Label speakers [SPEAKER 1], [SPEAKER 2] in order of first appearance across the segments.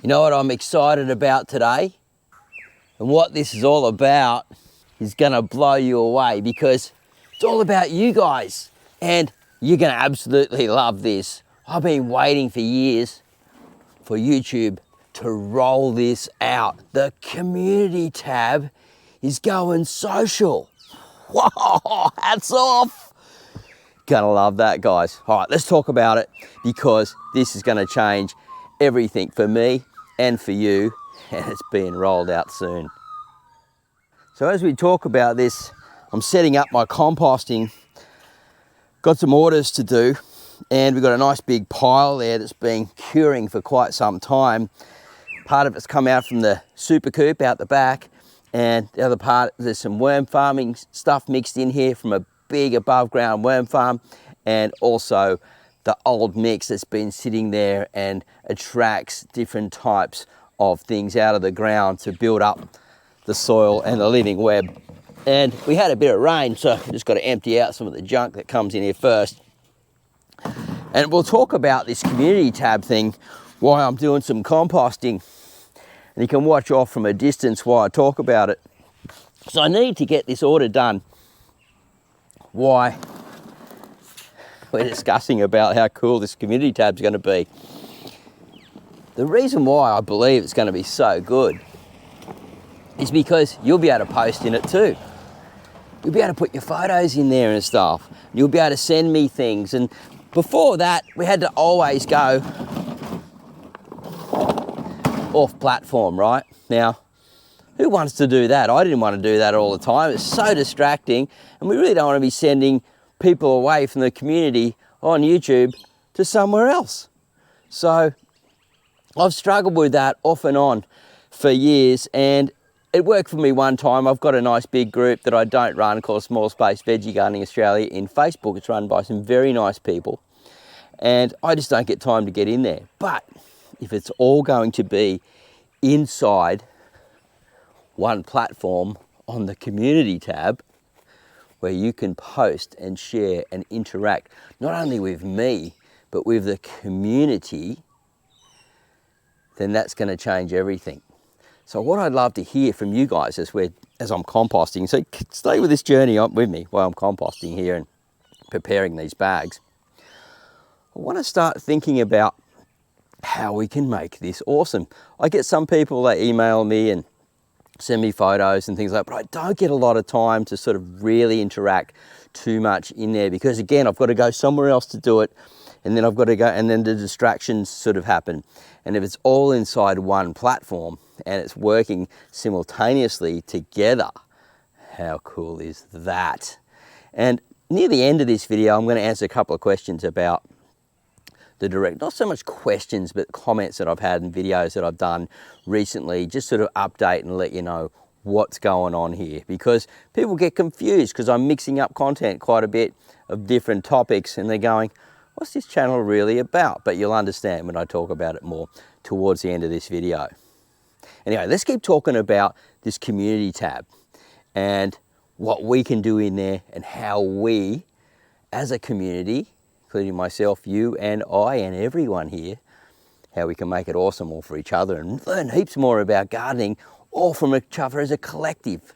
[SPEAKER 1] You know what I'm excited about today? And what this is all about is gonna blow you away, because it's all about you guys and you're gonna absolutely love this. I've been waiting for years for YouTube to roll this out. The community tab is going social. Whoa, hats off. Gonna love that, guys. All right, let's talk about it, because this is gonna change everything for me and for you, and it's being rolled out soon. So as we talk about this, I'm setting up my composting. Got some orders to do, and we've got a nice big pile there that's been curing for quite some time. Part of it's come out from the super coop out the back, and the other part, there's some worm farming stuff mixed in here from a big above ground worm farm, and also the old mix that's been sitting there and attracts different types of things out of the ground to build up the soil and the living web. And we had a bit of rain, so we just got to empty out some of the junk that comes in here first. And we'll talk about this community tab thing while I'm doing some composting. And you can watch off from a distance while I talk about it. So I need to get this order done. Why? We're discussing about how cool this community tab's going to be. The reason why I believe it's going to be so good is because you'll be able to post in it too. You'll be able to put your photos in there and stuff. You'll be able to send me things. And before that, we had to always go off platform, right? Now, who wants to do that? I didn't want to do that all the time. It's so distracting, and we really don't want to be sending people away from the community on YouTube to somewhere else. So I've struggled with that off and on for years, and it worked for me one time. I've got a nice big group that I don't run called Small Space Veggie Gardening Australia in Facebook. It's run by some very nice people, and I just don't get time to get in there. But if it's all going to be inside one platform on the community tab, where you can post and share and interact, not only with me, but with the community, then that's going to change everything. So what I'd love to hear from you guys as I'm composting, so stay with this journey with me while I'm composting here and preparing these bags. I want to start thinking about how we can make this awesome. I get some people that email me and send me photos and things like that, but I don't get a lot of time to sort of really interact too much in there, because again, I've got to go somewhere else to do it, and then I've got to go, and then the distractions sort of happen. And if it's all inside one platform and it's working simultaneously together, how cool is that? And near the end of this video, I'm going to answer a couple of questions about the direct, not so much questions, but comments that I've had in videos that I've done recently, just sort of update and let you know what's going on here, because people get confused because I'm mixing up content quite a bit of different topics, and they're going, what's this channel really about? But you'll understand when I talk about it more towards the end of this video. Anyway, let's keep talking about this community tab and what we can do in there, and how we as a community, including myself, you and I and everyone here, how we can make it awesome all for each other and learn heaps more about gardening all from each other as a collective.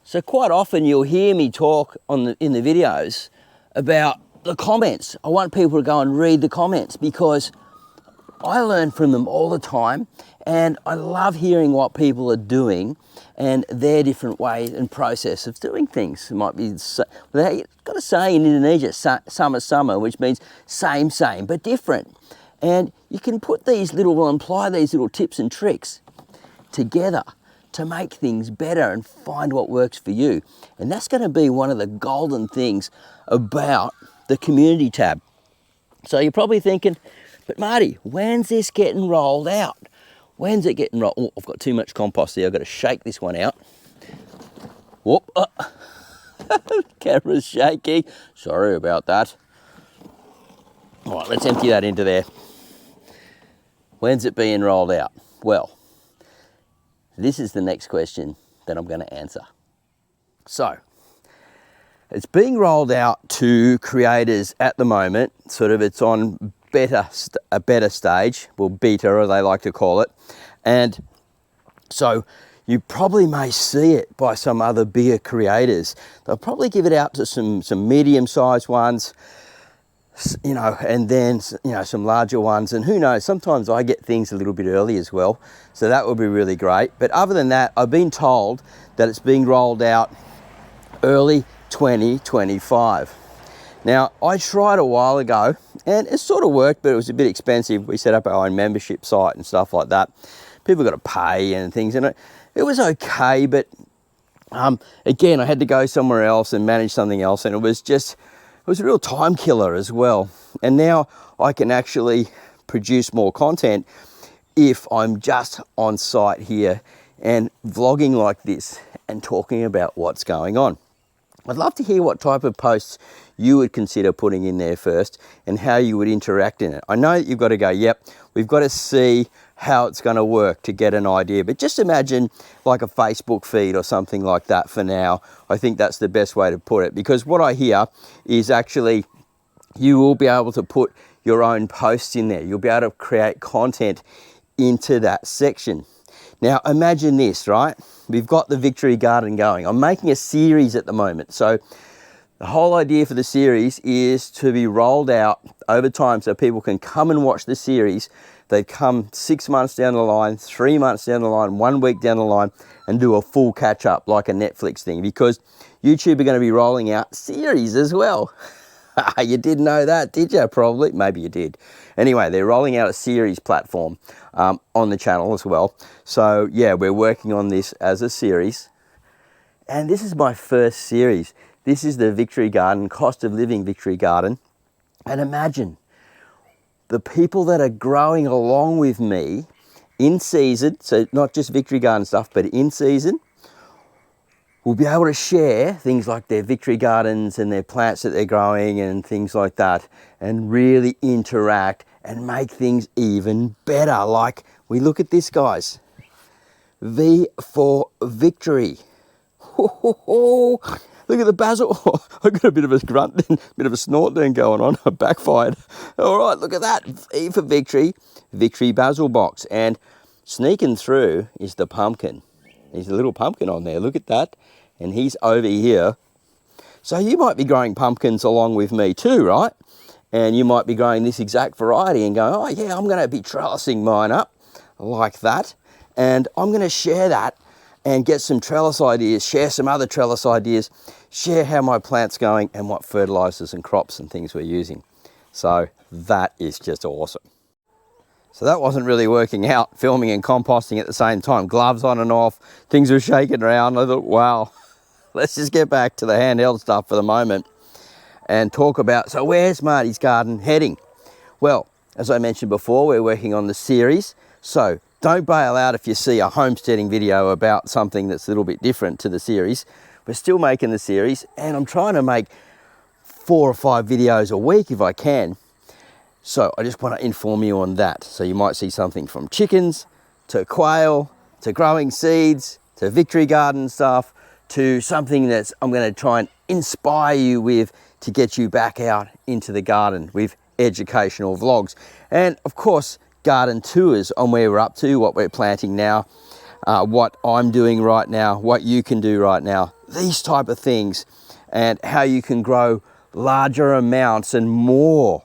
[SPEAKER 1] So quite often you'll hear me talk in the videos about the comments. I want people to go and read the comments, because I learn from them all the time, and I love hearing what people are doing and their different ways and process of doing things. It might be, they've got a saying in Indonesia, summer, which means same, but different. And you can apply these little tips and tricks together to make things better and find what works for you. And that's going to be one of the golden things about the community tab. So you're probably thinking, but Marty, when's this getting rolled out? When's it getting rolled? Oh, I've got too much compost here. I've got to shake this one out. Whoop. Camera's shaky. Sorry about that. All right, let's empty that into there. When's it being rolled out? Well, this is the next question that I'm going to answer. So, it's being rolled out to creators at the moment. Sort of, it's on a better stage, well, beta, or they like to call it. And so you probably may see it by some other bigger creators. They'll probably give it out to some medium-sized ones, you know, and then, you know, some larger ones. And who knows, sometimes I get things a little bit early as well. So that would be really great. But other than that, I've been told that it's being rolled out early 2025. Now, I tried a while ago and it sort of worked, but it was a bit expensive. We set up our own membership site and stuff like that. People got to pay and things, and it was okay, but again, I had to go somewhere else and manage something else, and it was a real time killer as well. And now I can actually produce more content if I'm just on site here and vlogging like this and talking about what's going on. I'd love to hear what type of posts you would consider putting in there first and how you would interact in it. I know that you've got to go, yep, we've got to see how it's going to work to get an idea, but just imagine like a Facebook feed or something like that for now. I think that's the best way to put it, because what I hear is actually you will be able to put your own posts in there. You'll be able to create content into that section. Now imagine this, right? We've got the Victory Garden going. I'm making a series at the moment. So the whole idea for the series is to be rolled out over time so people can come and watch the series. They come 6 months down the line, 3 months down the line, 1 week down the line, and do a full catch up like a Netflix thing, because YouTube are going to be rolling out series as well. You didn't know that, did you? Probably. Maybe you did. Anyway, they're rolling out a series platform on the channel as well. So yeah, we're working on this as a series. And this is my first series. This is the Victory Garden, cost of living Victory Garden. And imagine the people that are growing along with me in season, so not just Victory Garden stuff, but in season, will be able to share things like their Victory Gardens and their plants that they're growing and things like that, and really interact and make things even better. Like, we look at this, guys. V for Victory. Look at the basil. I got a bit of a grunt then, a bit of a snort then going on. I backfired. All right, look at that. V for Victory, Victory basil box. And sneaking through is the pumpkin. There's a little pumpkin on there. Look at that. And he's over here. So you might be growing pumpkins along with me too, right? And you might be growing this exact variety and going, oh yeah, I'm going to be trellising mine up like that. And I'm going to share that and get some trellis ideas, share some other trellis ideas, share how my plant's going and what fertilizers and crops and things we're using. So that is just awesome. So that wasn't really working out, filming and composting at the same time. Gloves on and off, things were shaking around. I thought, wow, let's just get back to the handheld stuff for the moment and talk about, so where's Marty's Garden heading? Well, as I mentioned before, we're working on the series. So don't bail out if you see a homesteading video about something that's a little bit different to the series. We're still making the series, and I'm trying to make 4 or 5 videos a week if I can. So I just want to inform you on that. So you might see something from chickens to quail to growing seeds to Victory Garden stuff to something that's I'm going to try and inspire you with to get you back out into the garden with educational vlogs. And of course, garden tours on where we're up to, what we're planting now, what I'm doing right now, what you can do right now, these type of things, and how you can grow larger amounts and more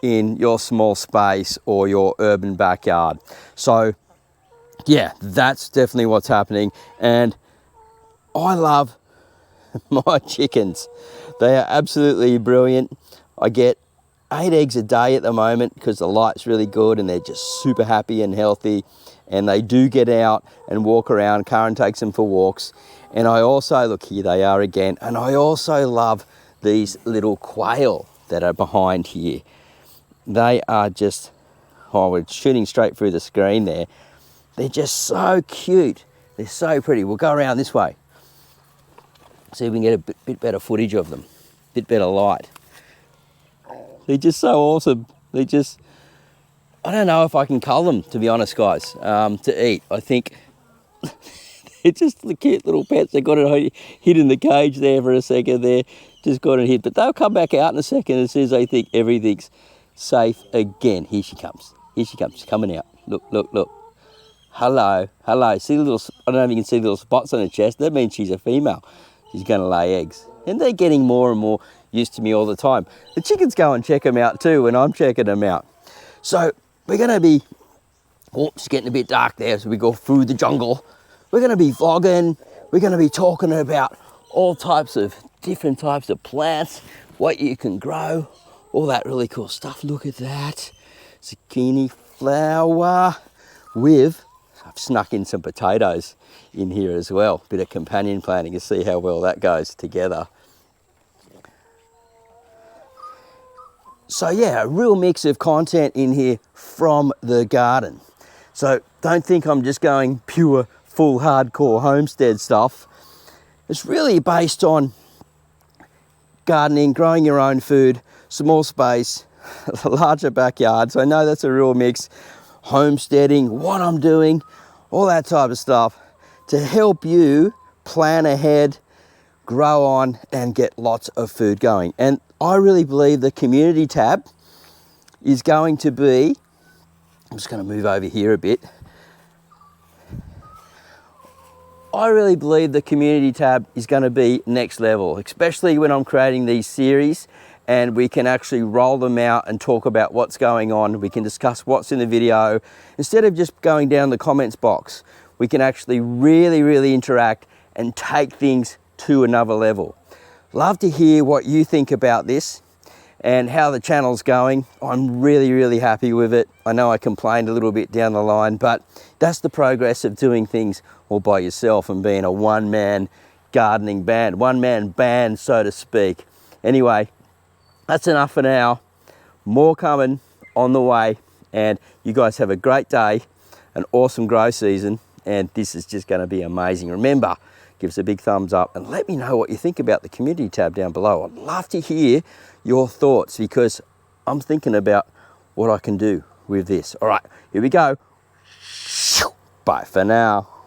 [SPEAKER 1] in your small space or your urban backyard. So yeah, that's definitely what's happening. And I love my chickens. They are absolutely brilliant. I get 8 eggs a day at the moment because the light's really good and they're just super happy and healthy, and they do get out and walk around. Karen takes them for walks. And I also, look, here they are again, and I also love these little quail that are behind here. They are just, oh, we're shooting straight through the screen there. They're just so cute. They're so pretty. We'll go around this way. See if we can get a bit better footage of them. A bit better light. They're just so awesome. They just, I don't know if I can cull them, to be honest, guys, to eat. I think they're just the cute little pets. They got it hid in the cage there for a second there. Just got it hid. But they'll come back out in a second as soon as they think everything's safe again. Here she comes. Here she comes. She's coming out. Look, look, look. Hello, hello. See the little, I don't know if you can see the little spots on her chest. That means she's a female. She's going to lay eggs. And they're getting more and more used to me all the time. The chickens go and check them out too when I'm checking them out. So we're going to be, oh, it's getting a bit dark there as we go through the jungle. We're going to be vlogging. We're going to be talking about all types of different types of plants, what you can grow, all that really cool stuff. Look at that. Zucchini flower with, I've snuck in some potatoes in here as well. Bit of companion planting to see how well that goes together. So yeah, a real mix of content in here from the garden. So don't think I'm just going pure, full, hardcore homestead stuff. It's really based on gardening, growing your own food, small space, larger backyard. So I know that's a real mix. Homesteading, what I'm doing, all that type of stuff to help you plan ahead, grow on, and get lots of food going. And I really believe the community tab is going to be, I'm just going to move over here a bit. I really believe the community tab is going to be next level, especially when I'm creating these series and we can actually roll them out and talk about what's going on. We can discuss what's in the video. Instead of just going down the comments box, we can actually really interact and take things to another level. Love to hear what you think about this and how the channel's going. I'm really happy with it. I know I complained a little bit down the line, but that's the progress of doing things all by yourself and being a one-man gardening band, one-man band, so to speak. Anyway, that's enough for now. More coming on the way, and you guys have a great day, an awesome grow season, and this is just going to be amazing. Remember, give us a big thumbs up and let me know what you think about the community tab down below. I'd love to hear your thoughts because I'm thinking about what I can do with this. All right, here we go. Bye for now.